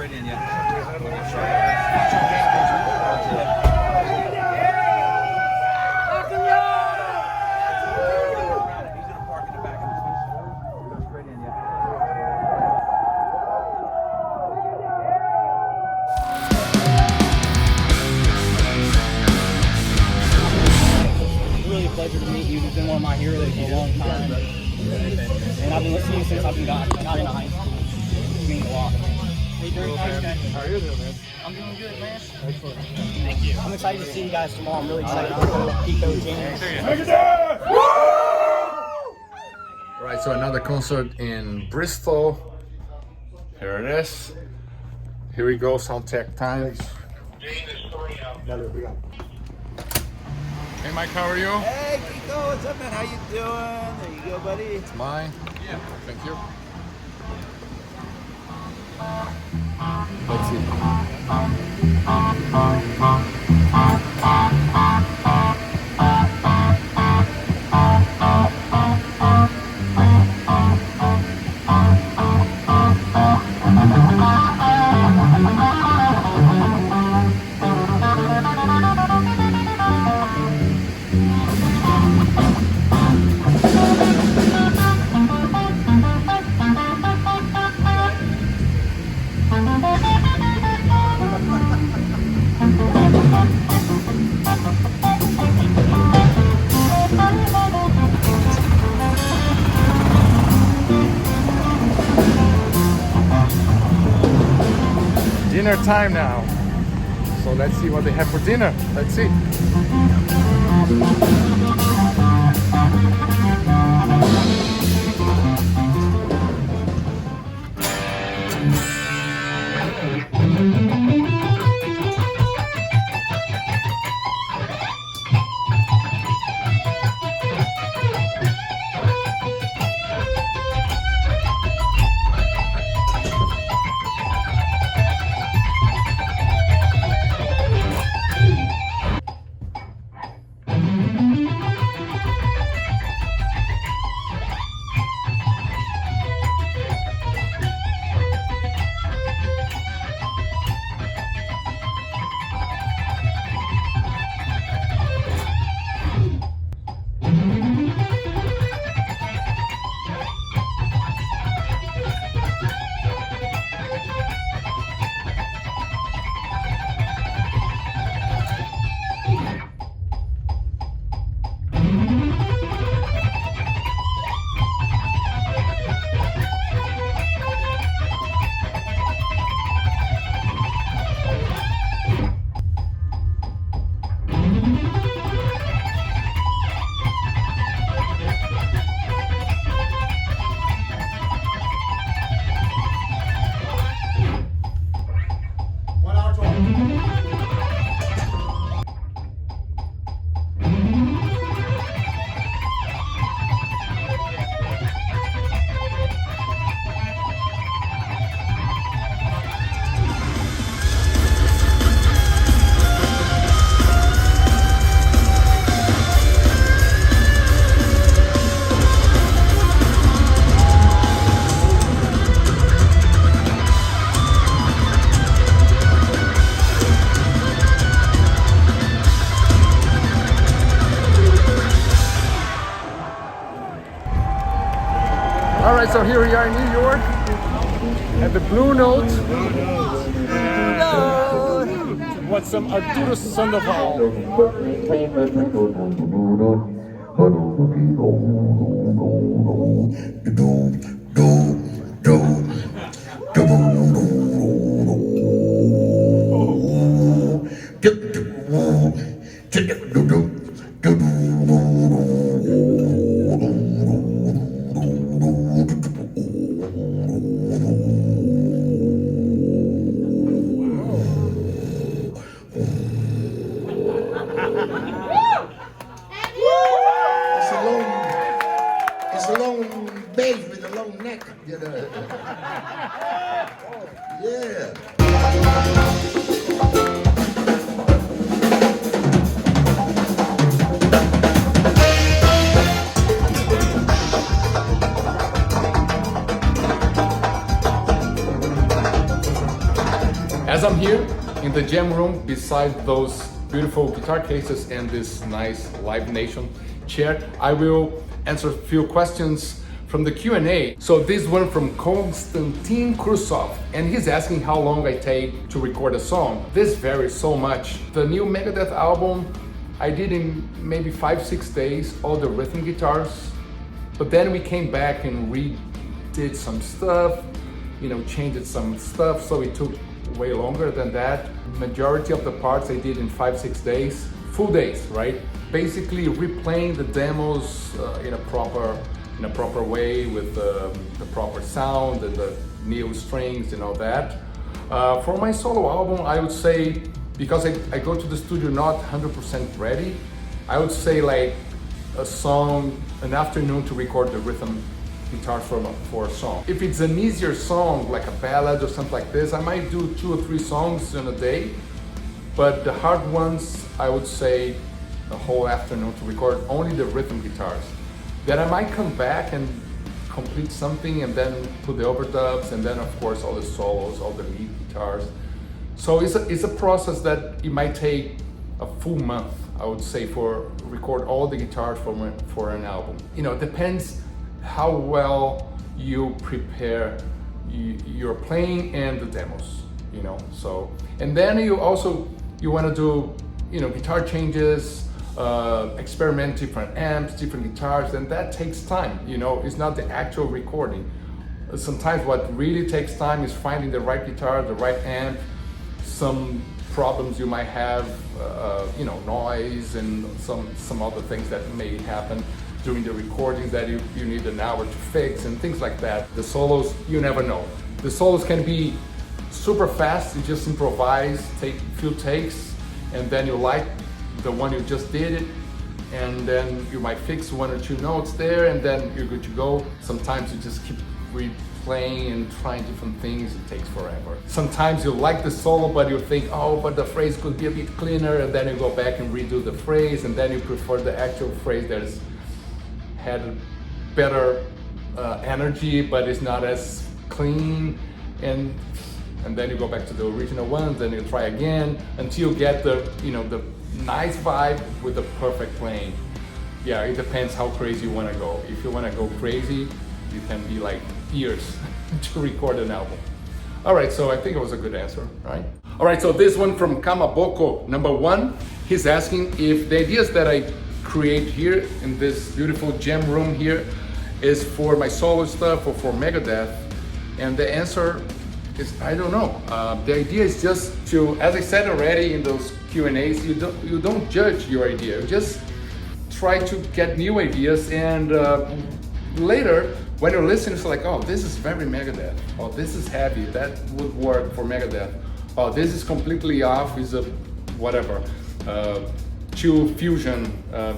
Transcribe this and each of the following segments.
straight in, yeah. Really a pleasure to meet you. You've been one of my heroes for a long time. And I've been listening to you since I've been got into high school. It means a lot. Hey, very nice guy. How are you doing, man? I'm doing good, man. Excellent. Thank you. I'm excited to see you guys tomorrow. I'm really excited for Kiko, James. All right, so another concert in Bristol. Here it is. Here we go, sound check times. Hey Mike, how are you? Hey, Kiko, what's up, man? How you doing? There you go, buddy. It's mine. Yeah. Thank you. Let's see. Dinner time now. So let's see what they have for dinner. Let's see. Alright, so here we are in New York at the Blue Note. Want some Arturo Sandoval. It's a long bass with a long neck. You know. Yeah. As I'm here in the jam room beside those beautiful guitar cases and this nice Live Nation chair, I will answer a few questions from the Q&A. So this one from Konstantin Krusov, and he's asking how long I take to record a song. This varies so much. The new Megadeth album, I did in maybe 5-6 days, all the rhythm guitars, but then we came back and redid some stuff, you know, changed some stuff, so it took way longer than that. Majority of the parts I did in 5-6 days, full days, right? Basically replaying the demos in a proper way with the proper sound and the new strings and all that. For my solo album, I would say, because I go to the studio not 100% ready, I would say like a song, an afternoon to record the rhythm guitar for a song. If it's an easier song, like a ballad or something like this, I might do 2 or 3 songs in a day. But the hard ones, I would say a whole afternoon to record only the rhythm guitars. Then I might come back and complete something and then put the overdubs and then of course all the solos, all the lead guitars. So it's a process that it might take a full month, I would say, for record all the guitars for an album. You know, it depends how well you prepare your playing and the demos, you know. So, and then you want to do, you know, guitar changes, experiment different amps, different guitars, and that takes time. You know, it's not the actual recording. Sometimes what really takes time is finding the right guitar, the right amp, some problems you might have, you know, noise and some other things that may happen during the recordings that you need an hour to fix and things like that. The solos, you never know. The solos can be super fast, you just improvise, take a few takes, and then you like the one you just did it, and then you might fix 1 or 2 notes there, and then you're good to go. Sometimes you just keep replaying and trying different things, it takes forever. Sometimes you like the solo, but you think, oh, but the phrase could be a bit cleaner, and then you go back and redo the phrase, and then you prefer the actual phrase that had a better energy, but it's not as clean, and then you go back to the original one, then you try again until you get the, you know, the nice vibe with the perfect playing. Yeah, it depends how crazy you want to go. If you want to go crazy, you can be like years to record an album. All right, so I think it was a good answer, right? All right, so this one from Kamaboko, number 1, he's asking if the ideas that I create here in this beautiful jam room here is for my solo stuff or for Megadeth, and the answer is I don't know. The idea is just to, as I said already in those Q&As, you don't judge your idea. You just try to get new ideas, and later when you're listening, it's like, oh, this is very Megadeth. Oh, this is heavy. That would work for Megadeth. Oh, this is completely off. Is a whatever. Too fusion,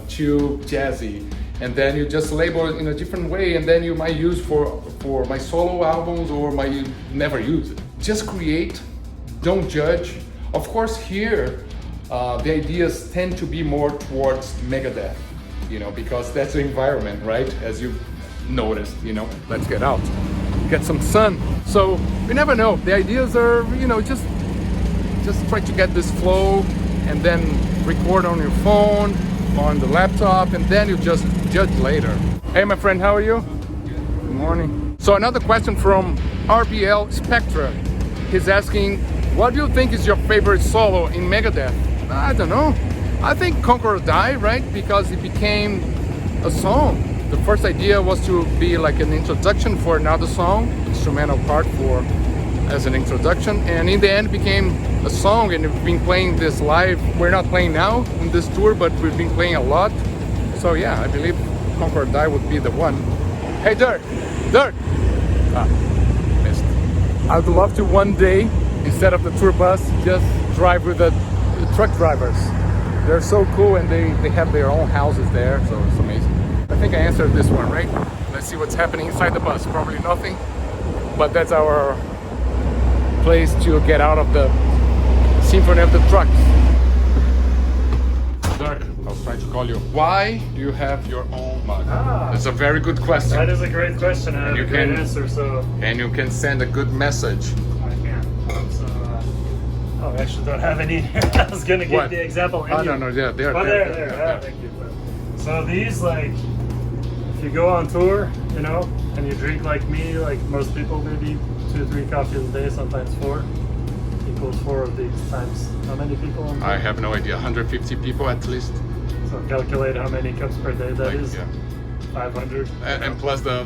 too jazzy, and then you just label it in a different way, and then you might use for my solo albums, or you never use it. Just create, don't judge. Of course, here the ideas tend to be more towards Megadeth, you know, because that's the environment, right? As you noticed, you know. Let's get out, get some sun. So you never know. The ideas are, you know, just try to get this flow, and then record on your phone, on the laptop, and then you just judge later. Hey my friend, how are you? Good morning. So another question from RBL Spectra. He's asking, what do you think is your favorite solo in Megadeth? I don't know. I think Conquer or Die, right? Because it became a song. The first idea was to be like an introduction for another song, instrumental part as an introduction, and in the end became a song, and we've been playing this live. We're not playing now in this tour, but we've been playing a lot. So yeah, I believe Conquer or Die would be the one. Hey Dirk! Missed. I'd love to one day, instead of the tour bus, just drive with the truck drivers. They're so cool, and they have their own houses there, so it's amazing. I think I answered this one, right? Let's see what's happening inside the bus. Probably nothing, but that's our place to get out of the Symphony of the trucks. Dirk, I was trying to call you. Why do you have your own mug? That's a very good question. That is a great question. I have a great answer. So, and you can send a good message. I can. So, Oh, I actually don't have any here. I was gonna give What? the example. Oh, no, yeah, there. Oh, there. Ah, thank you. So these, like, if you go on tour, you know, and you drink like me, like most people, maybe 2-3 coffees a day, sometimes 4, equals 4 of these times how many people on tour? I have no idea. 150 people at least. So calculate how many cups per day that is. Yeah. 500. And plus the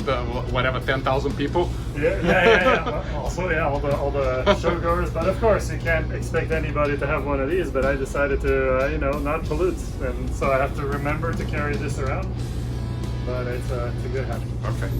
whatever 10,000 people. Yeah. Also, yeah, all the showgoers. But of course, you can't expect anybody to have one of these. But I decided to, you know, not pollute, and so I have to remember to carry this around. But it's a good habit. Okay.